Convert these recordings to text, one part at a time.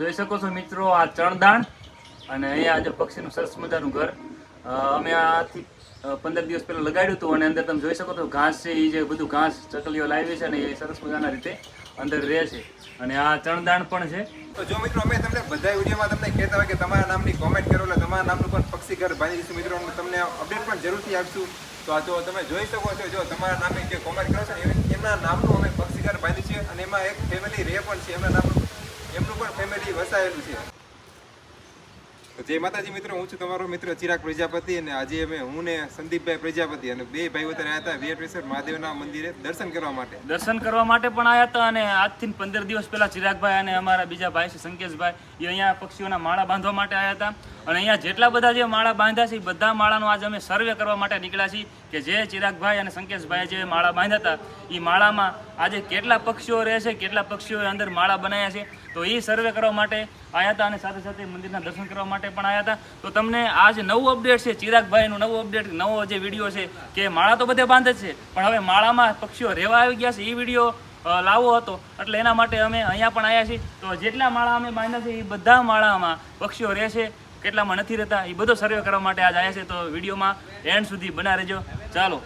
જોઈ શકો છો મિત્રો, આ ચણદાણ અને અહીંયા આજે પક્ષીનું સરસ મજાનું ઘર અમે આથી 15 દિવસ પહેલા લગાડ્યું હતું અને અંદર તમે જોઈ શકો છો ઘાસ છે, એ જે બધું ઘાસ ચકલીઓ લાવી છે ને એ સરસ મજાના રીતે અંદર રહે છે. અને આ ચણદાણ પણ છે. તો જો મિત્રો અમે તમને બધા વિડીયોમાં તમને કહેતા હોય કે તમારા નામની કોમેન્ટ કરો એટલે તમારા નામનું પણ પક્ષી ઘર બાંધી દઈશું મિત્રો. તમને અપડેટ પણ જરૂરથી આપશું. તો આ જો તમે જોઈ શકો છો, જો તમારા નામે જે કોમેન્ટ કરો છો ને એમના નામનું અમે પક્ષી ઘર બાંધી છે અને એમાં એક ફેમિલી રહે પણ છે. એમનું પણ ફેમિલી વસાયેલું છે. જય માતાજી મિત્રો, હું છું તમારો મિત્ર ચિરાગ પ્રજાપતિ અને આજે હું ને સંદીપભાઈ પ્રજાપતિ અને બે ભાઈઓ ત્યાં આવ્યા હતા વેટેશ્વર મહાદેવના મંદિરે દર્શન કરવા માટે પણ આવ્યા હતા. અને આજથી 15 દિવસ પહેલા ચિરાગભાઈ અને અમારા બીજા ભાઈ છે સંકેશભાઈ, એ અહીંયા પક્ષીઓના માળા બાંધવા માટે આવ્યા હતા. અને અહીંયા જેટલા બધા જે માળા બાંધ્યા છે એ બધા માળાનો આજે અમે સર્વે કરવા માટે નીકળ્યા છીએ કે જે ચિરાગભાઈ અને સંકેશભાઈ જે માળા બાંધ્યા હતા એ માળામાં આજે કેટલા પક્ષીઓ રહે છે, કેટલા પક્ષીઓએ અંદર માળા બનાવ્યા છે, તો એ સર્વે કરવા માટે આવ્યા હતા. અને સાથે સાથે મંદિરના દર્શન કરવા માટે પણ આવ્યા હતા. તો તમને આ જે નવું અપડેટ છે, ચિરાગભાઈનું નવું અપડેટ, નવો જે વિડીયો છે કે માળા તો બધે બાંધે છે પણ હવે માળામાં પક્ષીઓ રહેવા આવી ગયા છે, એ વિડીયો લાવવો હતો. એટલે એના માટે અમે અહીંયા પણ આવ્યા છીએ. તો જેટલા માળા અમે બાંધ્યા છે એ બધા માળામાં પક્ષીઓ રહે છે, કેટલામાં નથી રહેતા, એ બધો સર્વે કરવા માટે આજ આવ્યા છે. તો વિડીયોમાં એન્ડ સુધી બના રહેજો. ચાલો.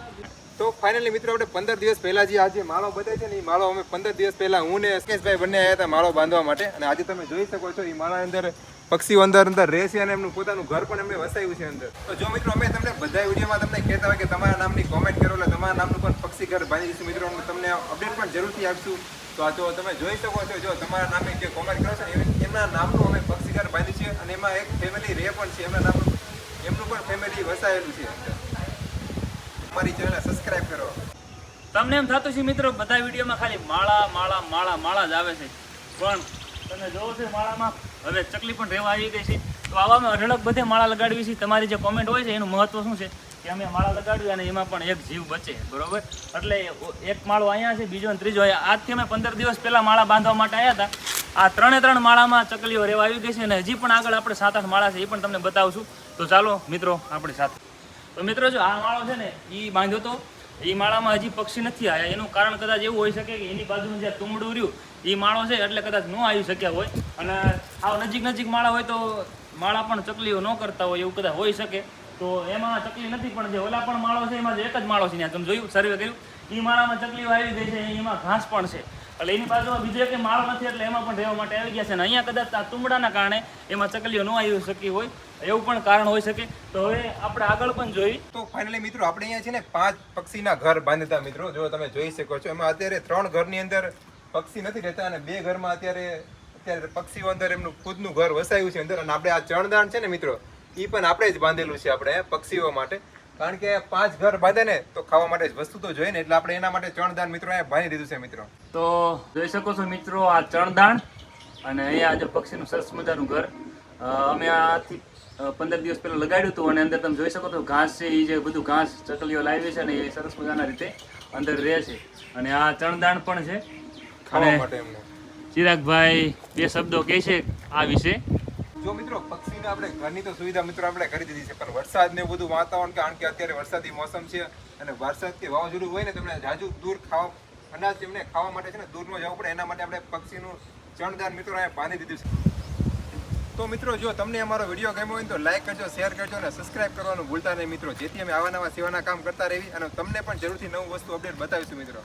તો ફાઇનલી મિત્રો આપણે 15 દિવસ પહેલા જે આજે માળો બતાવે છે ને એ માળો અમે 15 દિવસ પહેલા હું ને સંકેશભાઈ બંને આવ્યા હતા માળો બાંધવા માટે. અને આજે તમે જોઈ શકો છો એ માળા અંદર પક્ષીઓ અંદર રહે છે અને એમનું પોતાનું ઘર પણ એમને વસાવ્યું છે અંદર. તો જો મિત્રો અમે તમને બધા વિડીયોમાં તમને કહેતા હોય કે તમારા નામની કોમેન્ટ કરો એટલે તમારા નામનું પણ પક્ષી ઘર બાંધી દઈશું મિત્રો. તમને અપડેટ પણ જરૂરથી આપશું. તો આ જો તમે જોઈ શકો છો, જો તમારા નામે જે કોમેન્ટ કરો છો ને એમના નામનું અમે પક્ષી ઘર બાંધી છે અને એમાં એક ફેમિલી રહે પણ છે. એમનું પણ ફેમિલી વસાયેલું છે. અમારી ચેનલ સબસ્ક્રાઇબ કરો. તમને એમ થતું છે મિત્રો બધા વિડીયોમાં ખાલી માળા માળા માળા માળા જ આવે છે, પણ તમે જોવો છો માળામાં હવે ચકલી પણ રહેવા આવી ગઈ છે. તો આવામાં અઢળક બધે માળા લગાડવી છે. તમારી જે કોમેન્ટ હોય છે એનું મહત્વ શું છે કે અમે માળા લગાડવી અને એમાં પણ એક જીવ બચે, બરોબર. એટલે એક માળો અહીંયા છે, બીજો અને ત્રીજો અહીંયા. આજથી અમે 15 દિવસ પહેલા માળા બાંધવા માટે આવ્યા હતા. આ 3 માળામાં ચકલીઓ રહેવા આવી ગઈ છે અને હજી પણ આગળ આપણે 7-8 માળા છે એ પણ તમને બતાવશું. તો ચાલો મિત્રો આપણી સાથે. તો મિત્રો જો આ માળો છે ને એ બાંધ્યો તો એ માળામાં હજી પક્ષી નથી આવ્યા. એનું કારણ કદાચ એવું હોઈ શકે કે એની બાજુનું જે તુંબડું રહ્યું એ માળો છે એટલે કદાચ ન આવી શક્યા હોય. અને આવ નજીક માળા હોય તો માળા પણ ચકલીઓ ન કરતા હોય એવું કદાચ હોઈ શકે. તો એમાં ચકલી નથી, પણ જે ઓલા પણ માળો છે એમાં જે એક જ માળો છે ત્યાં તમે જોયું, સર્વે કર્યું, એ માળામાં ચકલીઓ આવી ગઈ છે, એમાં ઘાસ પણ છે. એટલે એની બાજુમાં બીજો એક માળો નથી એટલે એમાં પણ રહેવા માટે આવી ગયા છે. અને અહીંયા કદાચ આ તુંબડાના કારણે એમાં ચકલીઓ ન આવી શકી હોય એવું પણ કારણ હોઈ શકે. તો હવે આપણે આગળ પણ જોઈ. તો ફાઇનલી મિત્રો આપણે અહીંયા છે ને 5 પક્ષીના ઘર બાંધતા મિત્રો. જો તમે જોઈ શકો છો એમાં અત્યારે 3 ઘરની અંદર પક્ષી નથી રહેતા અને 2 ઘરમાં અત્યારે પક્ષીઓ અંદર એમનું ખુદનું ઘર વસાયું છે અંદર. અને આપણે આ ચણદાણ છે ને મિત્રો એ પણ આપણે જ બાંધેલું છે આપણે પક્ષીઓ માટે. કારણ કે 5 ઘર બાંધે ને તો ખાવા માટે વસ્તુ તો જોઈએ ને, એટલે આપણે એના માટે ચણદાણ મિત્રો અહીંયા બાંધી દીધું છે મિત્રો. તો જોઈ શકો છો મિત્રો આ ચણદાણ અને અહીંયા આજે પક્ષીનું સરસ મજાનું ઘર અમે આથી 15 દિવસ પહેલા લગાડ્યું હતું. અને અંદર તમે જોઈ શકો છો ઘાસ છે, એ જે બધું ઘાસ ચકલીઓ લાવી છે ને એ સરસ મજાના રીતે અંદર રહે છે. અને આ ચણદાણ પણ છે. ખાવા માટે એમને ચિરાગભાઈ 2 શબ્દો કહે છે આ વિશે. જો મિત્રો પક્ષીને આપણે ઘરની તો સુવિધા મિત્રો આપણે કરી દીધી છે, પણ વરસાદ ને બધું વાતાવરણ કારણ કે અત્યારે વરસાદી મોસમ છે અને વરસાદ કે વાવાઝોડું હોય ને તમને જાજુ દૂર અનાજ એમને ખાવા માટે છે ને દૂર ન જવું પડે, એના માટે આપણે પક્ષીનું ચણદાણ મિત્રો અહીંયા બાંધી દીધું છે. તો મિત્રો જો તમને અમારો વિડીયો ગમ્યો હોય તો લાઈક કરજો, શેર કરજો અને સબસ્ક્રાઇબ કરવાનું ભૂલતા નહીં મિત્રો, જેથી અમે આવા નવા સેવાના કામ કરતા રહીએ અને તમને પણ જરૂરથી નવું વસ્તુ અપડેટ બતાવીશું મિત્રો.